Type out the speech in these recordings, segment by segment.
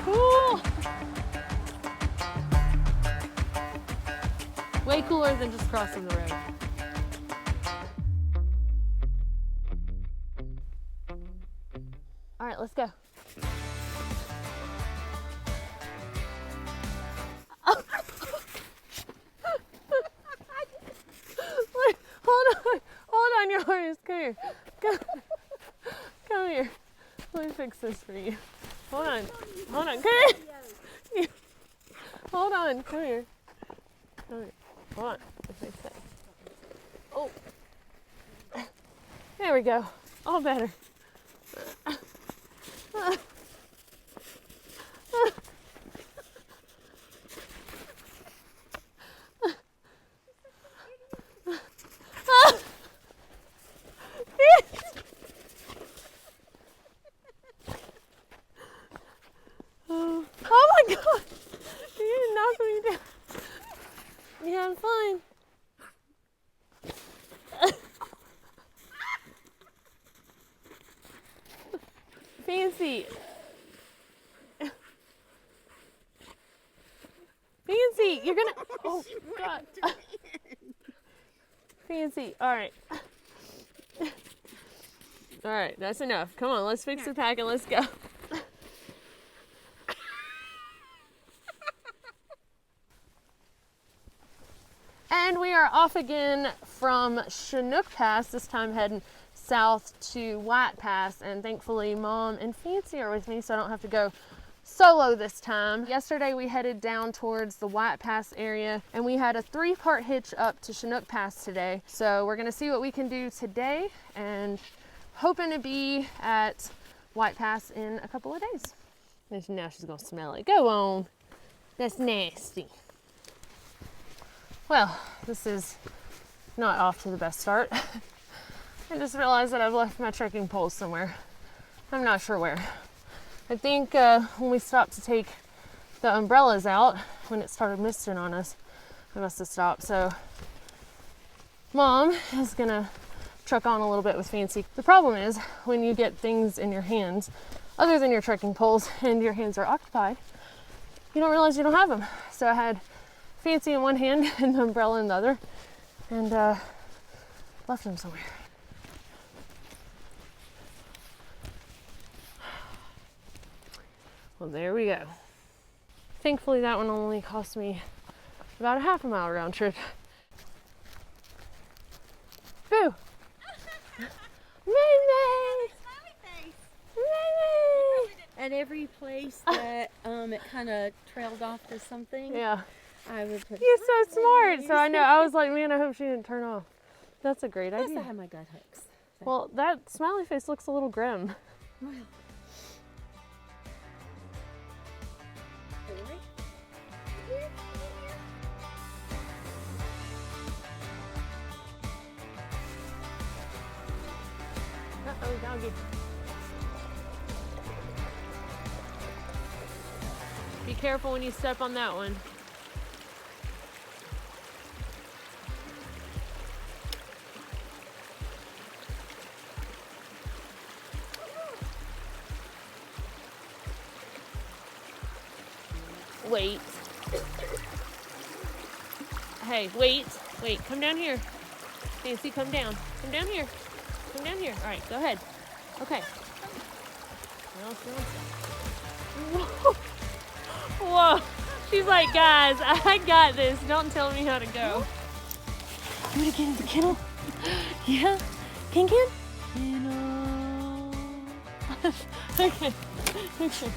cool. Way cooler than just crossing the road. All right, let's go. Wait, hold on your horse. Come here. Come here. Let me fix this for you. Hold on, come here. Hold on, come here. Come here. Hold on, let me fix that. Oh, there we go. All better. Oh my God! You didn't knock me down. Yeah, I'm fine. Fancy. Fancy, you're gonna. Oh God. Fancy. All right. All right, that's enough. Come on, let's fix the pack and let's go. And we are off again from Chinook Pass, this time heading south to White Pass, and thankfully Mom and Fancy are with me so I don't have to go solo this time. Yesterday we headed down towards the White Pass area and we had a 3-part hitch up to Chinook Pass today. So we're gonna see what we can do today and hoping to be at White Pass in a couple of days. Now she's gonna smell it. Go on. That's nasty. Well, this is not off to the best start. I just realized that I've left my trekking poles somewhere. I'm not sure where. I think when we stopped to take the umbrellas out, when it started misting on us, I must have stopped. So Mom is gonna truck on a little bit with Fancy. The problem is when you get things in your hands, other than your trekking poles, and your hands are occupied, you don't realize you don't have them. So I had Fancy in one hand and the umbrella in the other, and left them somewhere. Well, there we go. Thankfully that one only cost me about a half a mile round trip. Boo! Ray-Ray! Ray-Ray! At every place that it kind of trailed off to something, Yeah. I would put. You're so smart. So I know, I was like, man, I hope she didn't turn off. That's a great Plus idea. I have my gut hooks. So. Well, that smiley face looks a little grim. Well. Uh-oh, doggy. Be careful when you step on that one. Wait. Hey, wait. Wait, come down here. Fancy, come down. Come down here. Come down here. All right, go ahead. Okay. Whoa. Whoa. She's like, guys, I got this. Don't tell me how to go. You want to get in the kennel? Yeah? Ken? Kennel. Okay. Okay.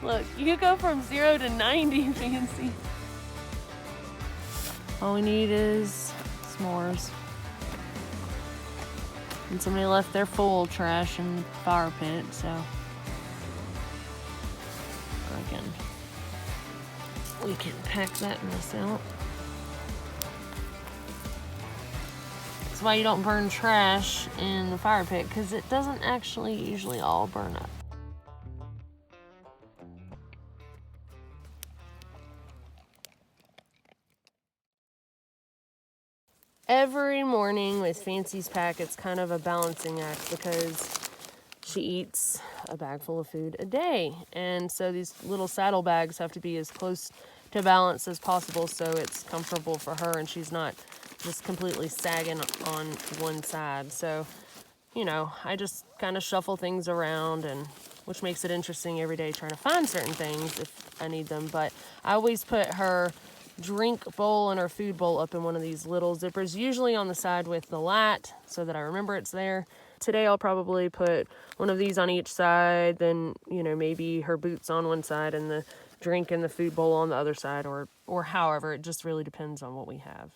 Look, you could go from 0 to 90, Fancy. All we need is s'mores. And somebody left their full trash in the fire pit, so we can pack that mess out. That's why you don't burn trash in the fire pit, because it doesn't actually usually all burn up. Every morning with Fancy's pack, it's kind of a balancing act because she eats a bag full of food a day. And so these little saddle bags have to be as close to balance as possible so it's comfortable for her and she's not just completely sagging on one side. So, you know, I just kind of shuffle things around, and which makes it interesting every day trying to find certain things if I need them. But I always put her drink bowl and her food bowl up in one of these little zippers, usually on the side with the lat, so that I remember it's there. Today I'll probably put one of these on each side, then, you know, maybe her boots on one side and the drink and the food bowl on the other side, or however. It just really depends on what we have.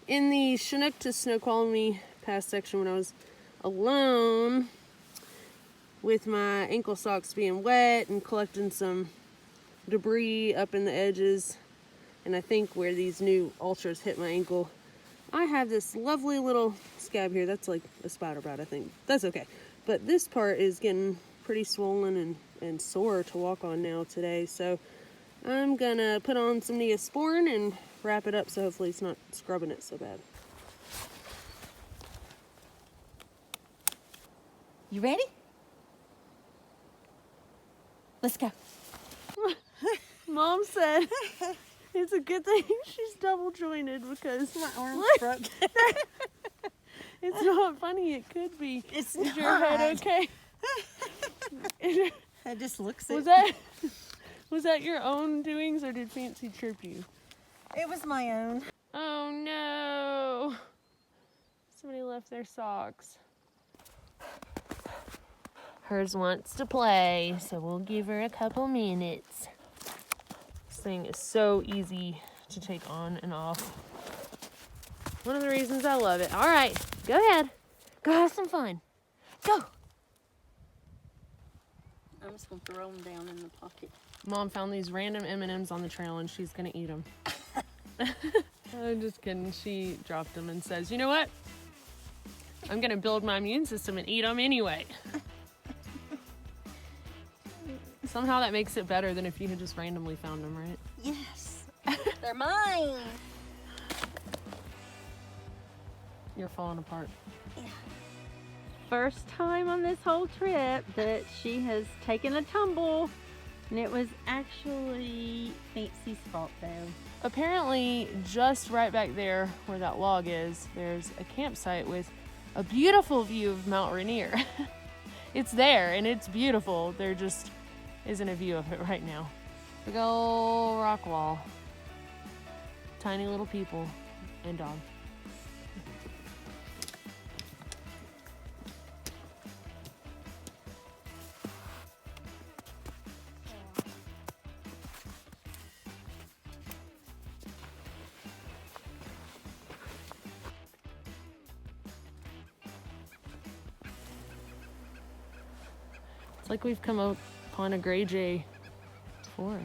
In the Chinook to Snoqualmie Pass section, when I was alone with my ankle socks being wet and collecting some debris up in the edges, and I think where these new Ultras hit my ankle, I have this lovely little scab here. That's like a spider bite, I think. That's okay. But this part is getting pretty swollen and sore to walk on now today. So I'm gonna put on some Neosporin and wrap it up so hopefully it's not scrubbing it so bad. You ready? Let's go. Mom said it's a good thing she's double jointed because My arm's broke. it's not funny. It could be. It's Is your head okay? It just looks Was that your own doings, or did Fancy trip you? It was my own. Oh no! Somebody left their socks. Hers wants to play, so we'll give her a couple minutes. This thing is so easy to take on and off. One of the reasons I love it. All right, go ahead. Go have some fun. Go. I'm just gonna throw them down in the pocket. Mom found these random M&Ms on the trail and she's gonna eat them. I'm just kidding. She dropped them and says, you know what? I'm gonna build my immune system and eat them anyway. Somehow that makes it better than if you had just randomly found them, right? Yes. They're mine. You're falling apart. Yeah. First time on this whole trip that she has taken a tumble, and it was actually Fancy's fault though. Apparently, just right back there where that log is, there's a campsite with a beautiful view of Mount Rainier. It's there and it's beautiful. There just isn't a view of it right now. Big ol' rock wall. Tiny little people and dog. It's like we've come upon a gray jay forest.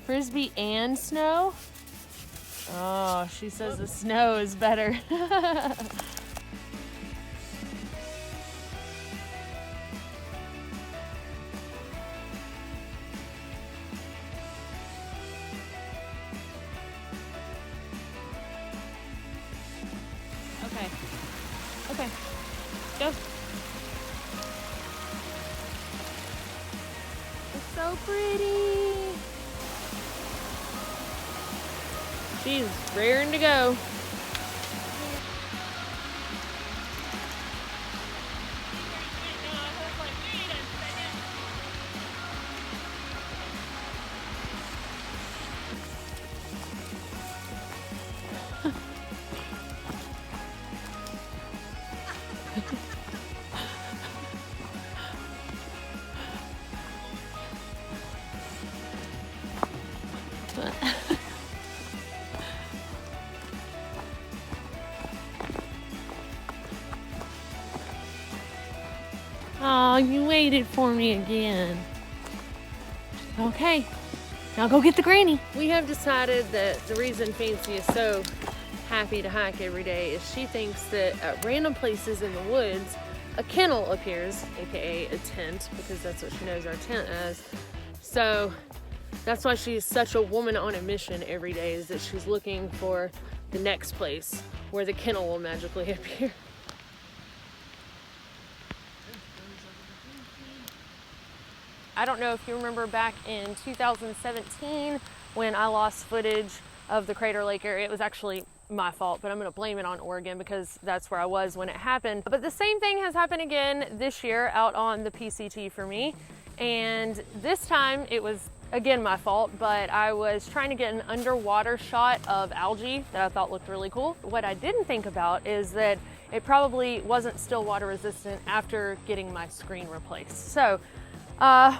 Frisbee and snow? Oh, she says the snow is better. Okay, go. It's so pretty. She's raring to go. Oh, you waited for me again. Okay, now go get the granny. We have decided that the reason Fancy is so happy to hike every day is she thinks that at random places in the woods, a kennel appears, aka a tent, because that's what she knows our tent as. So that's why she's such a woman on a mission every day, is that she's looking for the next place where the kennel will magically appear. I don't know if you remember back in 2017 when I lost footage of the Crater Lake area. It was actually my fault, but I'm going to blame it on Oregon because that's where I was when it happened. But the same thing has happened again this year out on the PCT for me. And this time it was again my fault, but I was trying to get an underwater shot of algae that I thought looked really cool. What I didn't think about is that it probably wasn't still water resistant after getting my screen replaced. So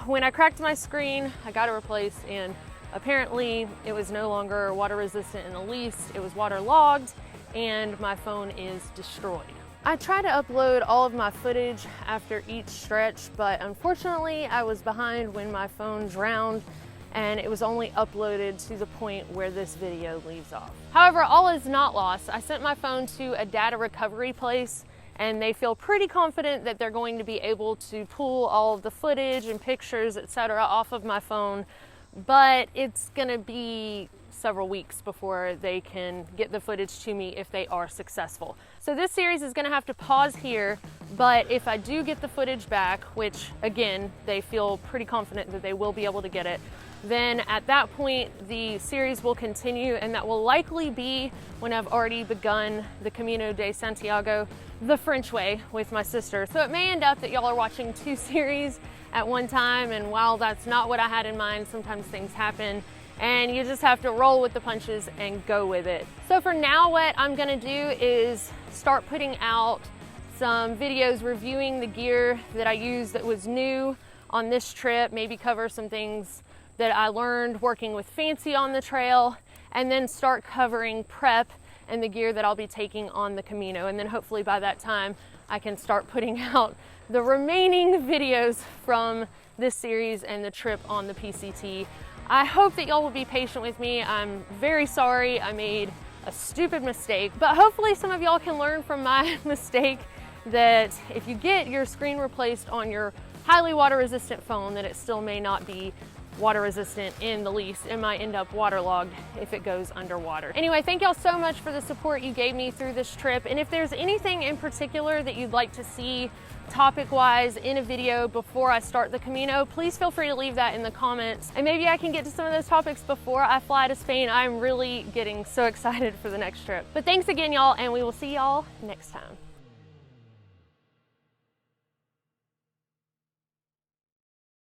when I cracked my screen, I got it replaced, and apparently it was no longer water resistant in the least. It was waterlogged, and my phone is destroyed. I tried to upload all of my footage after each stretch, but unfortunately I was behind when my phone drowned, and it was only uploaded to the point where this video leaves off. However, all is not lost. I sent my phone to a data recovery place, and they feel pretty confident that they're going to be able to pull all of the footage and pictures, etc., off of my phone, but it's gonna be several weeks before they can get the footage to me if they are successful. So this series is gonna have to pause here, but if I do get the footage back, which again, they feel pretty confident that they will be able to get it, then at that point the series will continue, and that will likely be when I've already begun the Camino de Santiago, the French way, with my sister. So it may end up that y'all are watching two series at one time, and while that's not what I had in mind, sometimes things happen and you just have to roll with the punches and go with it. So for now, what I'm gonna do is start putting out some videos reviewing the gear that I used that was new on this trip, maybe cover some things that I learned working with Fancy on the trail, and then start covering prep and the gear that I'll be taking on the Camino. And then hopefully by that time, I can start putting out the remaining videos from this series and the trip on the PCT. I hope that y'all will be patient with me. I'm very sorry I made a stupid mistake, but hopefully some of y'all can learn from my mistake, that if you get your screen replaced on your highly water resistant phone, that it still may not be water resistant in the least. It might end up waterlogged if it goes underwater. Anyway, thank y'all so much for the support you gave me through this trip. And if there's anything in particular that you'd like to see topic-wise in a video before I start the Camino, please feel free to leave that in the comments. And maybe I can get to some of those topics before I fly to Spain. I'm really getting so excited for the next trip. But thanks again, y'all, and we will see y'all next time.